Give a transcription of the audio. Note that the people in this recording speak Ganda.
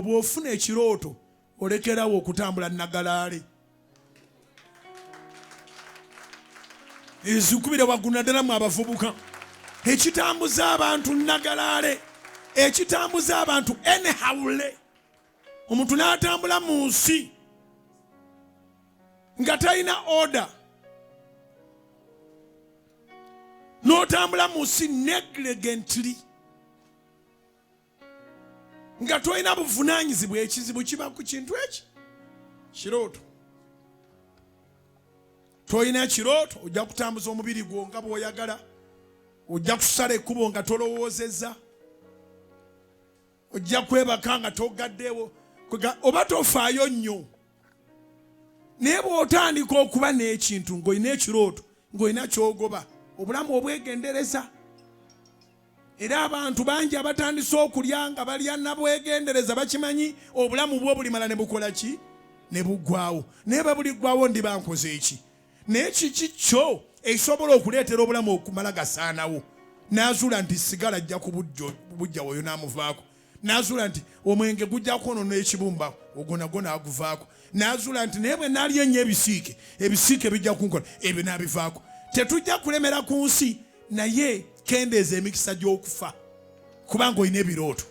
Bw'ofuna ekirooto olekerawo okutambula nagalaale. Ezikubire waggulu naddala mu abavubuka. Ekitambuza abantu nagalaale. Ekitambuza abantu enehawule. Omuntu n'atambula mu nsi nga talina order. N'otambula mu nsi negligently. Nga tolina buvunaanyizibwa ekizibu kiba ku kintu eki. Kirooto. Tolina kirooto ojja kutambuza omubiri gwo nga bw'oyagala. Ojja kusala ekkubo nga tolowoozezza. Ojja kwebaka nga togaddeewo. Oba tofaayo nnyo. Naye bw'otandika okuba n'ekintu ng'olina ekirooto ng'olina ky'ogoba obulamu obwegendereza. Era abantu bangi abatandise okulya nga balya na bwegendereza bakimanyi obulamu bwo bulimala ne bukola ki? Ne buggwaawo. Naye bwe buliggwaawo ndiba nkoze eki? Naye kiki kyo ekisobola okuleetera obulamu okumala gasaanawo? N'azuula nti sigala ajja ku bujja oyo n'amuvaako. N'azuula nti omwenge gujja kwonoona ekibumba ogwo nagwo n'aguvaako. N'azuula nti naye bwe naalya ennyo ebisiike bijja kunkola ebyo n'abivaako. Tetujja kulemera ku nsi naye kendeeza emikisa gy'okufa kubanga olina ebirooto.